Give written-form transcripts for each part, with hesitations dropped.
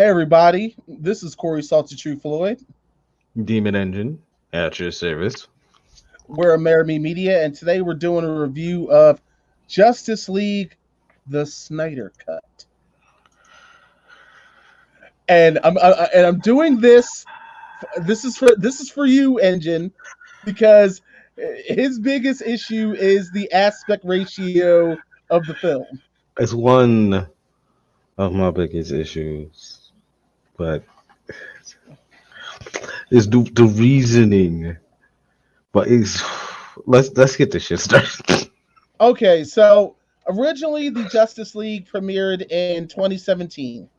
everybody, this is Corey Salty True Floyd. Demon Engine at your service. We're Amerime Media, and today we're doing a review of Justice League: The Snyder Cut. And I'm doing this. This is for you, Engine, because his biggest issue is the aspect ratio of the film. It's one of my biggest issues, but it's the reasoning. But it's let's get this shit started. Okay, so originally the Justice League premiered in 2017,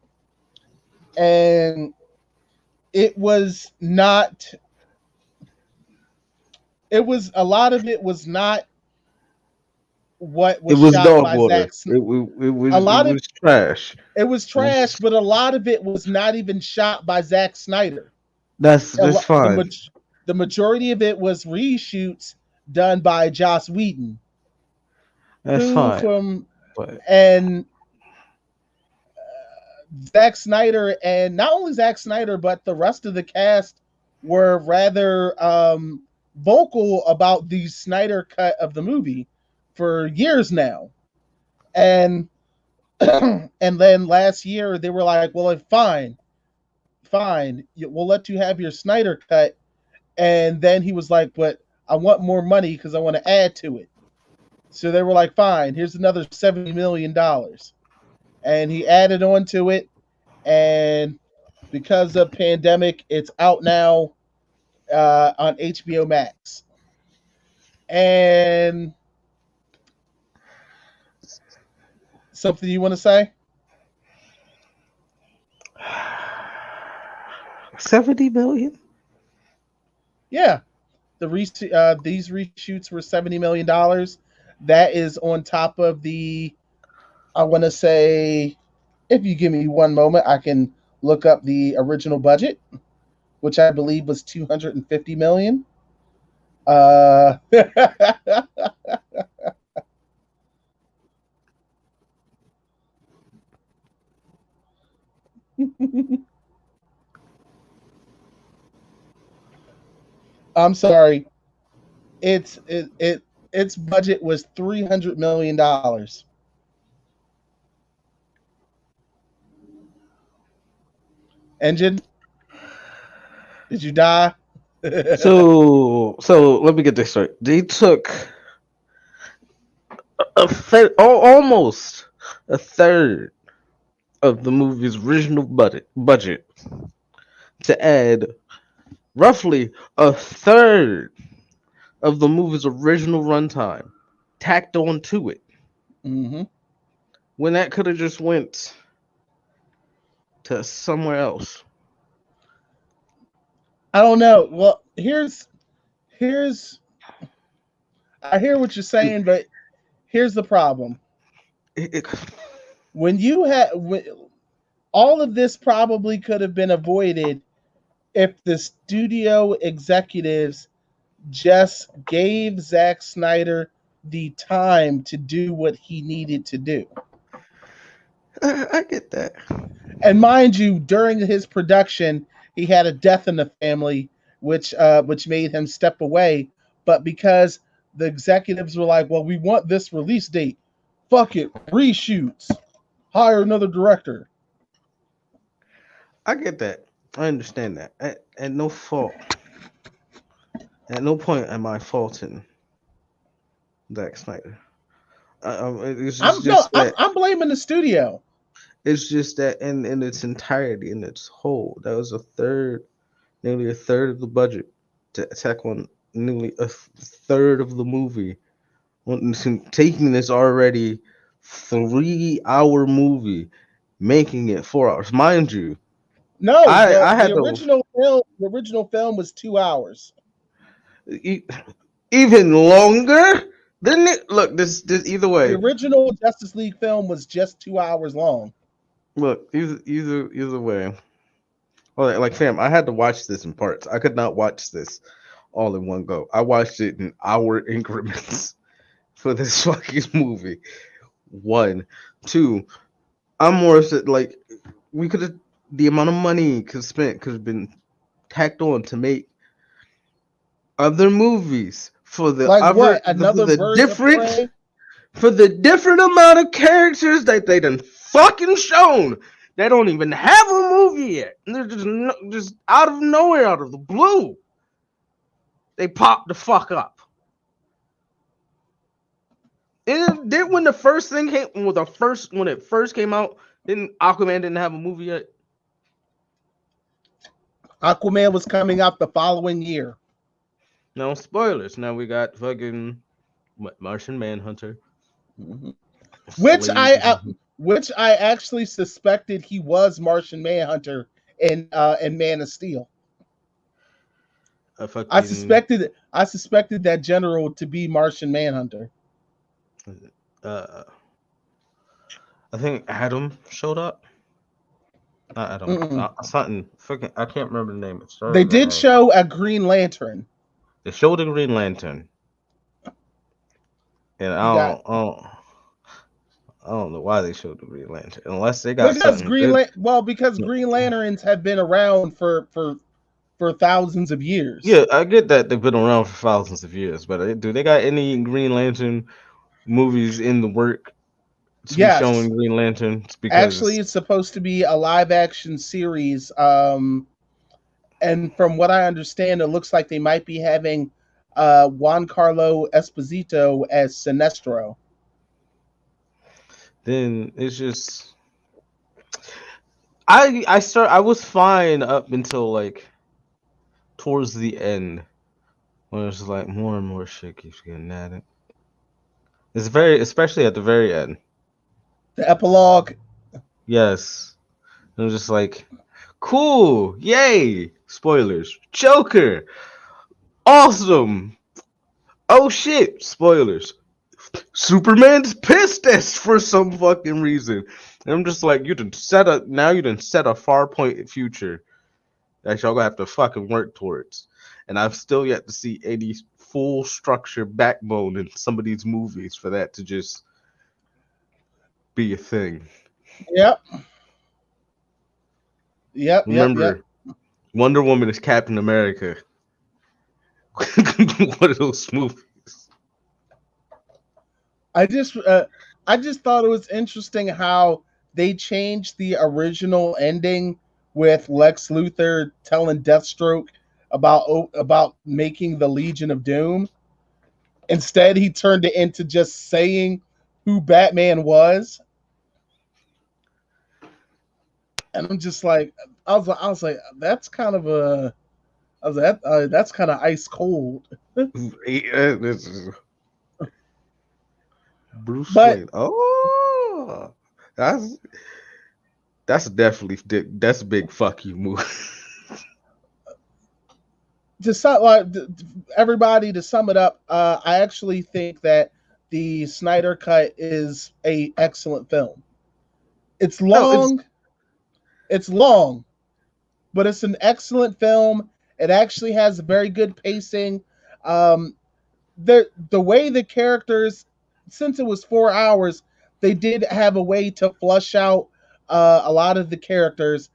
and it was not. It was a lot of it was not what It was was shot dog by water. Zack. It A lot of was trash. it was trash, but a lot of it was not even shot by Zack Snyder. A That's lo- the fine. maj- the majority of it was reshoots done by Joss Whedon, That's who fine. from But and Zack Snyder, and not only Zack Snyder but the rest of the cast were rather vocal about the Snyder cut of the movie for years now. And and then last year they were like, "Well, fine, we'll let you have your Snyder cut." And then he was like, "But I want more money because I want to add to it." So they were like, "Fine, here's another $70 million," and he added on to it. And because of pandemic, it's out now on HBO Max. And something you want to say? 70 million. Yeah, these reshoots were $70 million. That is on top of the. I want to say, if you give me one moment, I can look up the original budget, which I believe was 250 million. Uh, I'm sorry. Its budget was $300 million. Engine, did you die? So let me get this straight. They took almost a third of the movie's original budget to add roughly a third of the movie's original runtime tacked on to it hmm when that could have just went to somewhere else. I don't know. Well, here's I hear what you're saying, but here's the problem. It- it- When you had all of this probably could have been avoided if the studio executives just gave Zack Snyder the time to do what he needed to do. I get that. And mind you, during his production, he had a death in the family, which made him step away. But because the executives were like, "Well, we want this release date. Fuck it, reshoots. Hire another director." I get that. I understand that. At no fault. At no point am I faulting Zack Snyder. It's I'm no, just that I'm blaming the studio. in its entirety, in its whole, that was nearly a third of the budget to attack on nearly a third of the movie. Taking this already 3 hour movie, making it 4 hours. Mind you, No, I had to the original film was 2 hours. e- even longer than it. Look, this either The way. original Justice League film was just 2 hours long. Look, either way. Like fam, I had to watch this in parts. I could not watch this all in one go. I watched it in hour increments for this fucking movie. One, two. I'm more upset. Like we could have. the amount of money could have been tacked on to make other movies for the Like other what? Another Birds of Prey? for the different amount of characters that they done fucking shown. They don't even have a movie yet. And they're just out of nowhere, out of the blue, they pop the fuck up. And then when the first thing came, when it first came out, didn't Aquaman didn't have a movie yet? Aquaman was coming out the following year. No spoilers. Now we got fucking Martian Manhunter, Mm-hmm. Slade. Which I actually suspected he was Martian Manhunter in Man of Steel. I suspected that general to be Martian Manhunter. I think Adam showed up. Not Adam. Something. Fucking. I can't remember the name. They did show a Green Lantern. They showed a Green Lantern, and I don't know why they showed the Green Lantern unless they got something. Because Green Lanterns have been around for thousands of years. Yeah, I get that they've been around for thousands of years, but do they got any Green Lantern movies in the work to be showing Green Lanterns? Because actually, it's supposed to be a live action series. And from what I understand, it looks like they might be having Giancarlo Esposito as Sinestro. Then it's just I was fine up until like towards the end when it's like more and more shit keeps getting added. It's especially at the very end. The epilogue. Yes. It was just like, cool, yay, spoilers. Joker, awesome. Oh shit, spoilers. Superman's pissed us for some fucking reason. And I'm just like, you done set a far point future that y'all gonna have to fucking work towards. And I've still yet to see any full structure backbone in some of these movies for that to just be a thing. Yep. Remember, Wonder Woman is Captain America. One of those movies. I just thought it was interesting how they changed the original ending with Lex Luthor telling Deathstroke about making the Legion of Doom. Instead, he turned it into just saying who Batman was. And I'm just like, I was like, that's kind of that's kind of ice cold. Bruce Wayne. Oh, that's definitely a big fuck you move. Everybody, to sum it up, I actually think that the Snyder Cut is a excellent film. It's long. It's long, but it's an excellent film. It actually has very good pacing. The way the characters, since it was 4 hours, they did have a way to flush out a lot of the characters.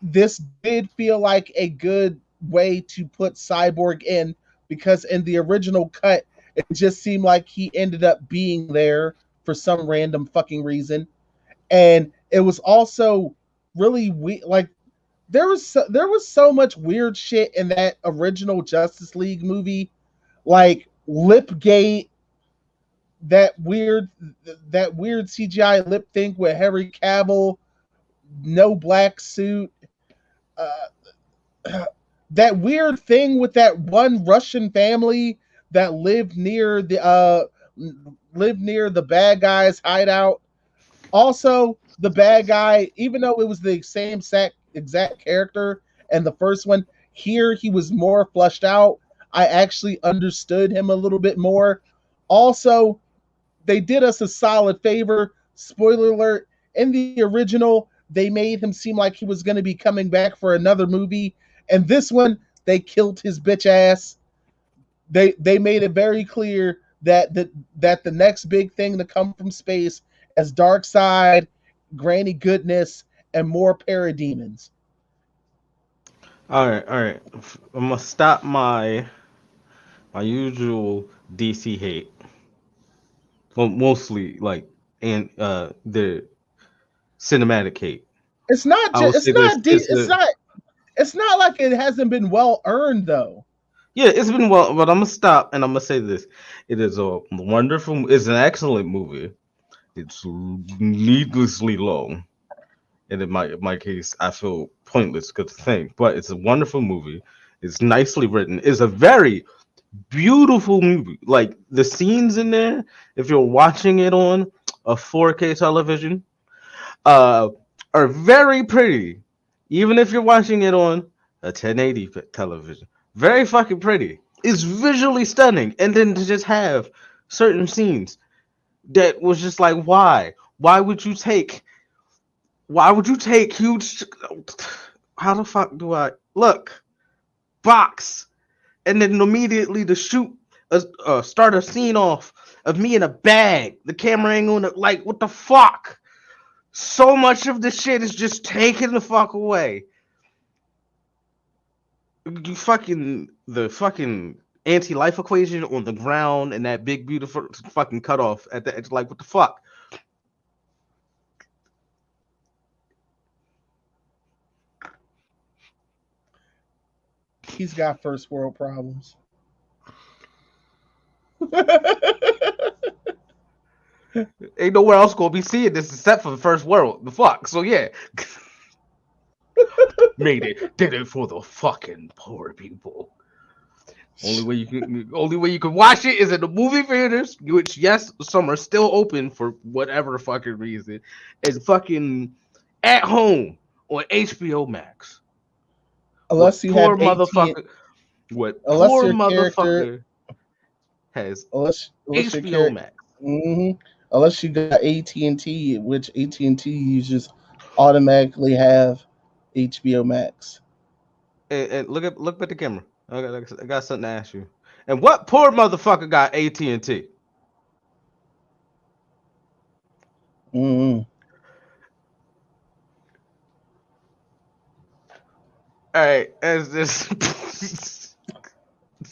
This did feel like a good way to put Cyborg in, because in the original cut, it just seemed like he ended up being there for some random fucking reason. And it was also really like there was so much weird shit in that original Justice League movie, like Lipgate, that weird CGI lip thing with Henry Cavill, no black suit, that weird thing with that one Russian family that lived near the bad guy's hideout. Also, the bad guy, even though it was the same exact character and the first one, here he was more fleshed out. I actually understood him a little bit more. Also, they did us a solid favor. Spoiler alert, in the original, they made him seem like he was going to be coming back for another movie. And this one, they killed his bitch ass. They made it very clear that the next big thing to come from space as Darkseid, Granny Goodness, and more parademons. All right, all right. I'm gonna stop my usual DC hate. Well, mostly like and the cinematic hate. It's not I will just say this: it's not like it hasn't been well earned though. yeah, it's been well, but I'm gonna stop and I'm gonna say this: it is a wonderful, it's an excellent movie. It's needlessly long, and in my case, I feel pointless good thing, but it's a wonderful movie. It's nicely written. It's a very beautiful movie. Like the scenes in there, if you're watching it on a 4K television, uh, are very pretty. Even if you're watching it on a 1080 television, very fucking pretty. It's visually stunning, and then to just have certain scenes that was just like, why? Why would you take? Why would you take huge? How the fuck do I look? Box and then immediately to shoot start a scene off of me in a bag. The camera ain't gonna like what the fuck. So much of the shit is just taken the fuck away. You fucking the fucking anti-life equation on the ground and that big beautiful fucking cutoff at the edge. Like what the fuck? He's got first world problems. Ain't nowhere else gonna be seeing this except for the first world. The fuck. So yeah. Did it for the fucking poor people. Only way you can watch it is in the movie theaters, which yes, some are still open for whatever fucking reason, and fucking at home on HBO Max. Unless What you have poor AT, motherfucker? What unless poor your character, motherfucker has unless your HBO character, Max? unless you got AT&T, which AT&T users automatically have HBO Max. And look at the camera. I got something to ask you. And what poor motherfucker got AT&T? Mm-hmm. All right, as this.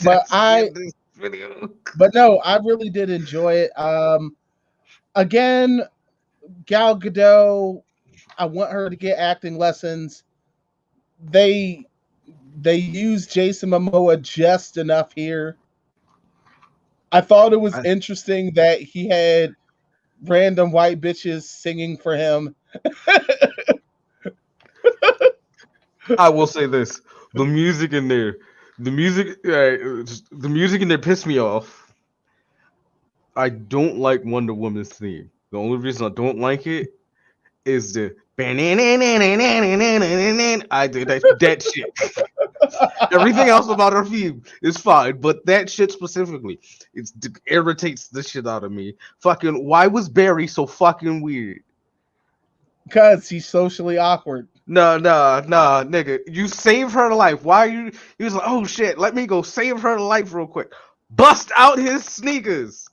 But That's the end of this video. but no, I really did enjoy it. Again, Gal Gadot, I want her to get acting lessons. They they used Jason Momoa just enough here. I thought it was I, interesting that he had random white bitches singing for him. I will say this: the music in there, the music in there pissed me off. I don't like Wonder Woman's theme. The only reason I don't like it is the I did that shit. Everything else about her theme is fine, but that shit specifically, it irritates the shit out of me. Fucking, why was Barry so fucking weird? Because he's socially awkward. No, nigga. You saved her life. Why are you? He was like, oh shit, let me go save her life real quick. Bust out his sneakers.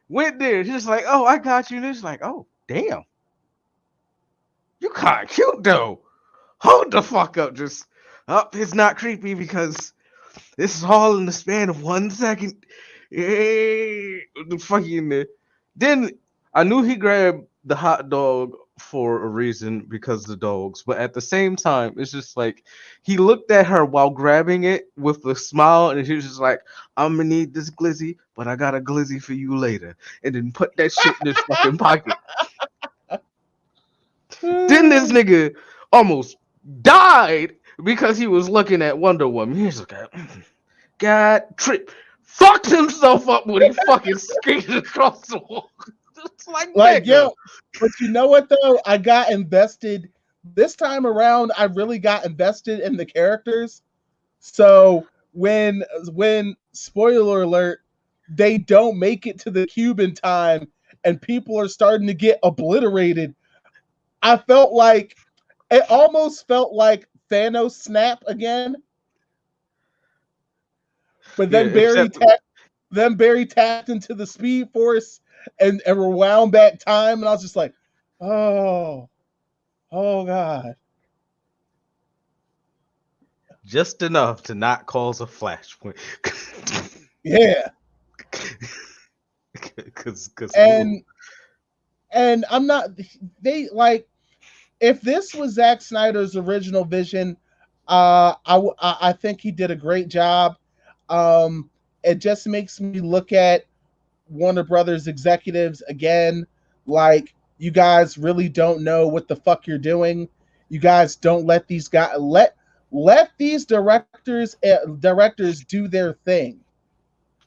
Went there. He's like, oh, I got you. And he's like, oh, damn. You kind of cute though. Hold the fuck up. Just, it's not creepy because this is all in the span of 1 second. The fucking. Then I knew he grabbed the hot dog for a reason because the dogs, but at the same time, it's just like he looked at her while grabbing it with a smile, and he was just like, "I'm gonna need this glizzy, but I got a glizzy for you later," and then put that shit in his fucking pocket. Then this nigga almost died because he was looking at Wonder Woman. He's like, God trip. Fucked himself up when he fucking skated across the wall. It's like, yo, but you know what though? I got invested this time around. I really got invested in the characters. So when spoiler alert, they don't make it to the cube in time, and people are starting to get obliterated. I felt like it almost felt like Thanos snap again. But Yeah, except then Barry tapped into the Speed Force and rewound back time, and I was just like, oh. Oh God. Just enough to not cause a flashpoint. Yeah. Because And I'm not. They like if this was Zack Snyder's original vision, I think he did a great job. It just makes me look at Warner Brothers executives again, like you guys really don't know what the fuck you're doing. You guys don't let these guys let these directors do their thing.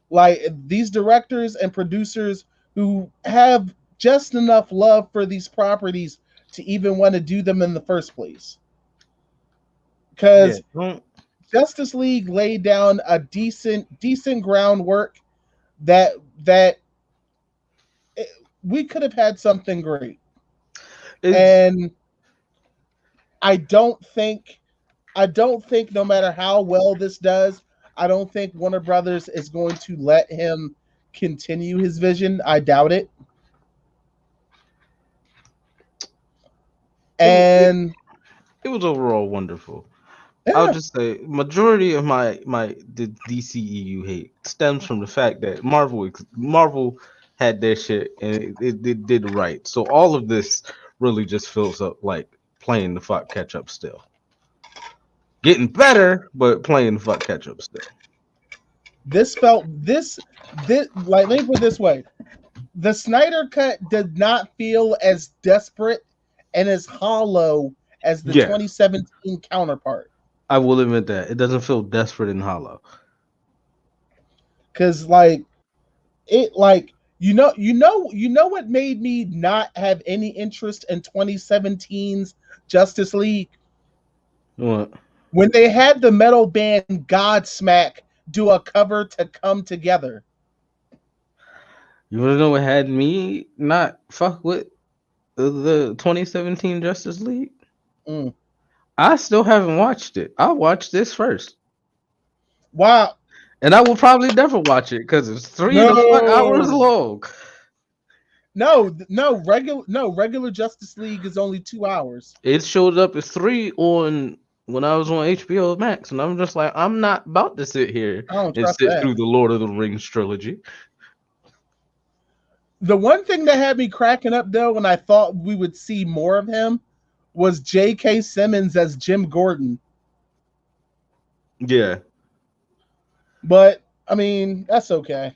Like these directors and producers who have just enough love for these properties to even want to do them in the first place. yeah, Because Justice League laid down a decent groundwork that that we could have had something great. it's And I don't think no matter how well this does, I don't think Warner Brothers is going to let him continue his vision. I doubt it. it, And it was overall wonderful. I'll yeah, just say majority of the DCEU hate stems from the fact that Marvel had their shit and it did right. So all of this really just feels up like playing the fuck catch up still. Getting better, but playing the fuck catch up still. this felt this like let me put it this way. The Snyder cut did not feel as desperate and as hollow as the Yeah, 2017 counterpart. I will admit that it doesn't feel desperate and hollow. Cause like it like you know what made me not have any interest in 2017's Justice League What? when they had the metal band Godsmack do a cover to Come Together. You wanna know what had me not fuck with the 2017 Justice League? Mm. I still haven't watched it. I'll watch this first. Wow. And I will probably never watch it because it's three and a fuck hours No. long. Regular Justice League is only 2 hours. It showed up as three on when I was on HBO Max, and I'm just like, I'm not about to sit here I don't and trust sit that. through the Lord of the Rings trilogy. The one thing that had me cracking up though, when I thought we would see more of him, was J.K. Simmons as Jim Gordon. Yeah, But I mean, that's okay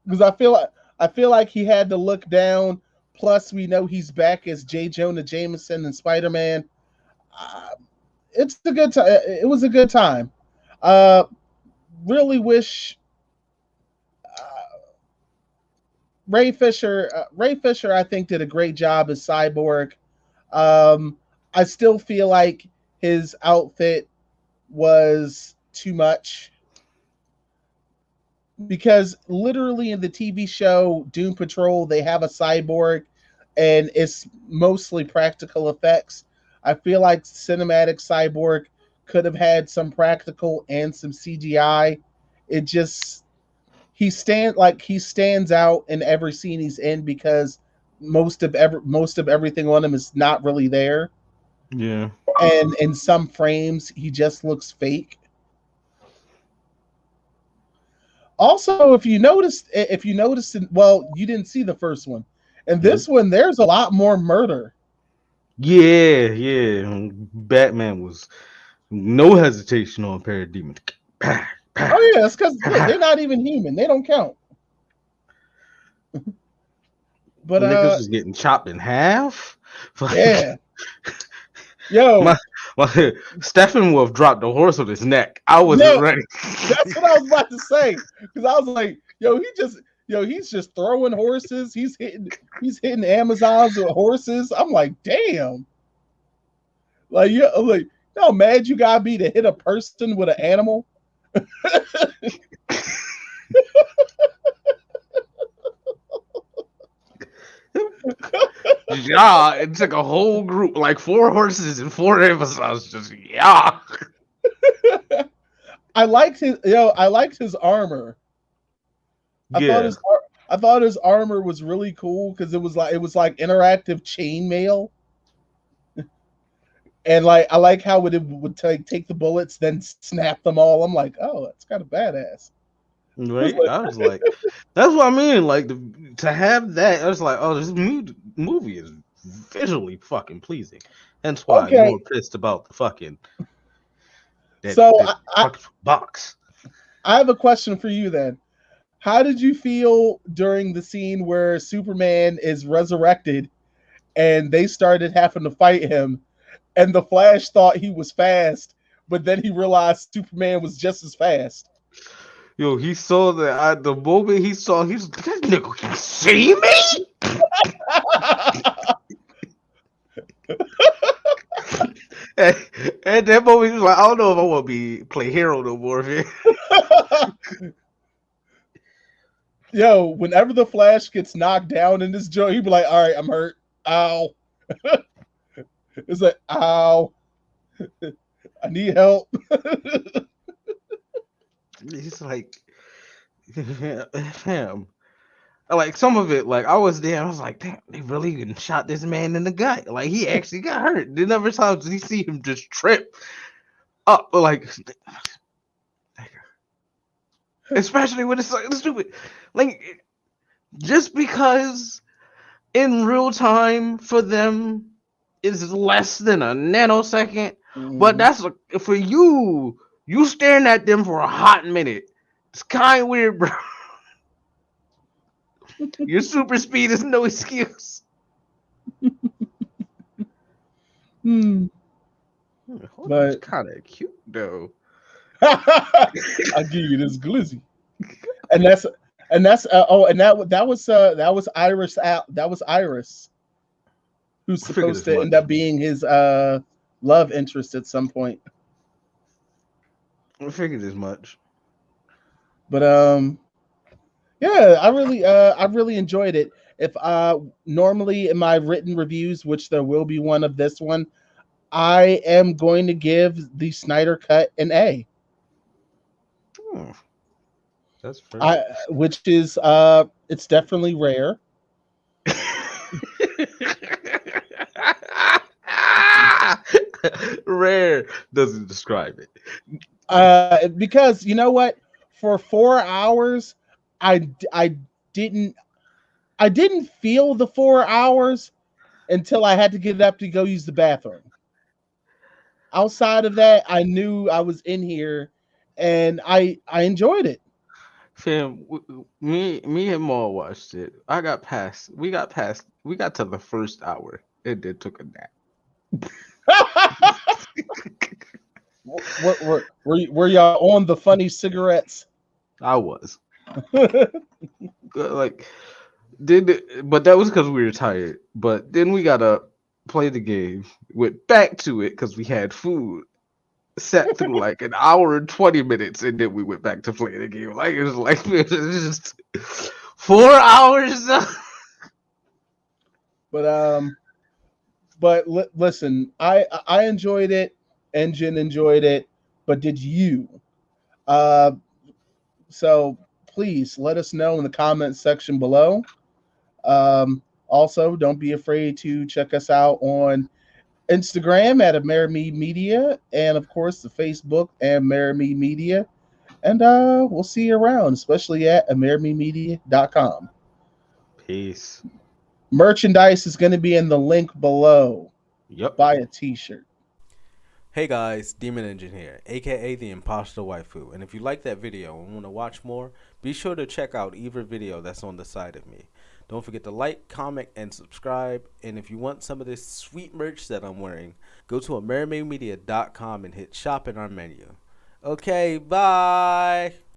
because I feel like he had to look down. Plus, we know he's back as J. Jonah Jameson and Spider Man. Uh, it's a good time. It was a good time. Uh, really wish Ray Fisher, I think, did a great job as Cyborg. Um, I still feel like his outfit was too much because literally in the TV show Doom Patrol, they have a cyborg and it's mostly practical effects. I feel like cinematic cyborg could have had some practical and some CGI. It just he stands out in every scene he's in because most of everything on him is not really there, yeah. and in some frames he just looks fake. Also, if you noticed, well, you didn't see the first one, and Nope. this one there's a lot more murder. Yeah, yeah. Batman was no hesitation on Parademon. Bah, bah, Oh yeah, it's because look, bah. they're not even human; they don't count. But Niggas was getting chopped in half. yeah, my yo, my Steppenwolf dropped the horse on his neck. I wasn't yo, ready. that's what I was about to say because I was like, he's just throwing horses. He's hitting Amazons with horses. I'm like, damn, like yeah, I'm like how mad you gotta be to hit a person with an animal. Yeah, it took a whole group, like four horses and four Amazons. Just yeah, I liked his armor. I thought yeah, I thought his armor was really cool because it was like interactive chainmail. And like I like how it would take the bullets, then snap them all. I'm like, oh, that's kind of badass. Right? I was like, that's what I mean. Like to have that, I was like, oh, this movie is visually fucking pleasing. Hence why I'm more Okay, pissed about the fucking so that fucking box. I have a question for you then. How did you feel during the scene where Superman is resurrected and they started having to fight him, and the Flash thought he was fast, but then he realized Superman was just as fast? Yo, he saw that the moment he saw, he's that nigga can see me. and, and that moment, he was like, I don't know if I want to play hero no more, man. Yo, whenever the Flash gets knocked down in this joint, he'd be like, all right, I'm hurt. Ow. It's like, ow. I need help. He's like, fam. Like some of it, like I was there, I was like, damn, they really even shot this man in the gut. Like he actually got hurt. The number of times you see him just trip up, like, especially when it's like stupid, like just because in real time for them is less than a nanosecond, but that's for you. You staring at them for a hot minute. It's kind of weird, bro. Your super speed is no excuse. But it's kind of cute though. I'll give you this glizzy, and that was Iris out. That was Iris, who's supposed to end up being his love interest at some point. I figured as much. But yeah, I really enjoyed it. If normally in my written reviews, which there will be one of this one, I am going to give the Snyder Cut an A. That's fair. Which is it's definitely rare. Rare doesn't describe it. Because you know what? For 4 hours, I didn't feel the 4 hours until I had to get up to go use the bathroom. Outside of that, I knew I was in here, and I enjoyed it. Fam, me and Maul watched it. We got to the first hour and then took a nap. Were y'all on the funny cigarettes? I was. Like, but that was because we were tired. But then we gotta play the game. Went back to it because we had food. Sat through like an hour and 20 minutes, and then we went back to playing the game. Like it was just 4 hours. But listen, I enjoyed it. Engine enjoyed it, but did you? So please let us know in the comments section below. Also, don't be afraid to check us out on Instagram at Amerime Media, and of course the Facebook and Amerime Media. And we'll see you around, especially at AmerimeMedia.com. Peace. Merchandise is going to be in the link below. Yep. Buy a t-shirt. Hey guys, Demon Engine here, aka the Imposter Waifu, and if you like that video and want to watch more, be sure to check out either video that's on the side of me. Don't forget to like, comment, and subscribe, and if you want some of this sweet merch that I'm wearing, go to AmerimeMedia.com and hit shop in our menu. Okay, bye!